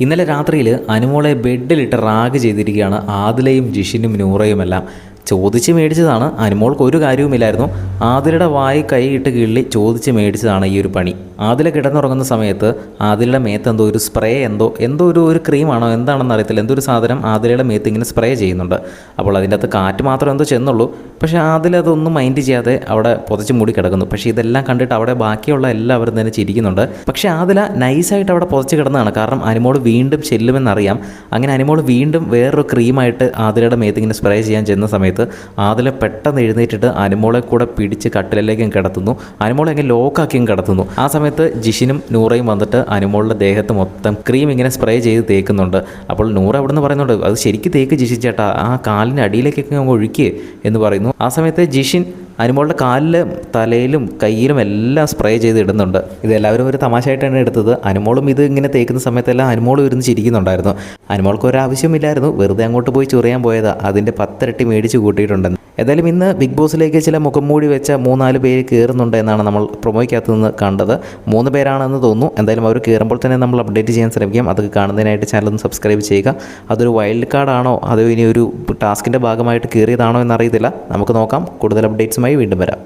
ഇന്നലെ രാത്രിയിൽ അനുമോളെ ബെഡിലിട്ട് റാഗ് ചെയ്തിരിക്കുകയാണ് ആദിലയും ജിഷിനും നൂറയുമെല്ലാം. ചോദിച്ച് മേടിച്ചതാണ്. അനുമോൾക്ക് ഒരു കാര്യവുമില്ലായിരുന്നു. ആദിലയുടെ വായി കൈയിട്ട് കിള്ളി ചോദിച്ച് മേടിച്ചതാണ് ഈ ഒരു പണി. ആദില കിടന്നുറങ്ങുന്ന സമയത്ത് ആദിലയുടെ മേത്ത് എന്തോ ഒരു സ്പ്രേ എന്തോ ഒരു ക്രീമാണോ എന്താണെന്ന് അറിയത്തില്ല, എന്തോ ഒരു സാധനം ആദിലയുടെ മേത്ത് ഇങ്ങനെ സ്പ്രേ ചെയ്യുന്നുണ്ട്. അപ്പോൾ അതിൻ്റെ അകത്ത് കാറ്റ് മാത്രം എന്തോ ചെന്നുള്ളൂ. പക്ഷേ ആദില അതൊന്നും മൈൻഡ് ചെയ്യാതെ അവിടെ പുതച്ച് മൂടി കിടക്കുന്നു. പക്ഷേ ഇതെല്ലാം കണ്ടിട്ട് അവിടെ ബാക്കിയുള്ള എല്ലാവരും തന്നെ ചിരിക്കുന്നുണ്ട്. പക്ഷേ ആദില നൈസായിട്ട് അവിടെ പുതച്ച് കിടന്നതാണ്. കാരണം അനുമോൾ വീണ്ടും ചെല്ലുമെന്നറിയാം. അങ്ങനെ അനുമോൾ വീണ്ടും വേറൊരു ക്രീമായിട്ട് ആദിലയുടെ മേത്ത് ഇങ്ങനെ സ്പ്രേ ചെയ്യാൻ ചെന്ന സമയത്ത് ആദില പെട്ടെന്ന് എഴുന്നേറ്റിട്ട് അനുമോളെ കൂടെ പിടിച്ച് കട്ടിലേക്കും കിടത്തുന്നു. അനുമോളെ അങ്ങ് ലോക്കാക്കിയും കിടത്തുന്നു. ആ സമയത്ത് ജിഷിനും നൂറയും വന്നിട്ട് അനുമോളുടെ ദേഹത്ത് മൊത്തം ക്രീം ഇങ്ങനെ സ്പ്രേ ചെയ്ത് തേക്കുന്നുണ്ട്. അപ്പോൾ നൂറ അവിടെ നിന്ന് പറയുന്നുണ്ട്, അത് ശരിക്കും തേക്ക് ജിഷി ചേട്ടാ, ആ കാലിൻ്റെ അടിയിലേക്കൊക്കെ അങ്ങ് ഒഴുക്കിയേ എന്ന് പറയുന്നു. ആ സമയത്ത് ജിഷിൻ അനുമോളുടെ കാലിലും തലയിലും കയ്യിലും എല്ലാം സ്പ്രേ ചെയ്ത് ഇടുന്നുണ്ട്. ഇതെല്ലാവരും ഒരു തമാശയായിട്ടാണ് എടുത്തത്. അനുമോളും ഇത് ഇങ്ങനെ തേക്കുന്ന സമയത്തെല്ലാം അനുമോളും ഇരുന്ന് ചിരിക്കുന്നുണ്ടായിരുന്നു. അനുമോൾക്ക് ഒരാവശ്യമില്ലായിരുന്നു, വെറുതെ അങ്ങോട്ട് പോയി ചൊറിയാൻ പോയതാണ്. അതിൻ്റെ 10 ഇരട്ടി മേടിച്ച് കൂട്ടിയിട്ടുണ്ടെന്ന്. ഏതായാലും ഇന്ന് ബിഗ് ബോസിലേക്ക് ചില മുഖം മൂടി വെച്ച 3-4 പേര് കയറുന്നുണ്ട് എന്നാണ് നമ്മൾ പ്രൊമോയ്ക്കകത്ത് നിന്ന് കണ്ടത്. 3 പേരാണെന്ന് തോന്നുന്നു. എന്തായാലും അവർ കയറുമ്പോൾ തന്നെ നമ്മൾ അപ്ഡേറ്റ് ചെയ്യാൻ ശ്രമിക്കാം. അതൊക്കെ കാണുന്നതിനായിട്ട് ചാനൽ ഒന്ന് സബ്സ്ക്രൈബ് ചെയ്യുക. അതൊരു വൈൽഡ് കാർഡാണോ അതോ ഇനി ഒരു ടാസ്കിൻ്റെ ഭാഗമായിട്ട് കയറിയതാണോ എന്നറിയത്തില്ല. നമുക്ക് നോക്കാം. കൂടുതൽ അപ്ഡേറ്റ്സുമായി വീണ്ടും വരാം.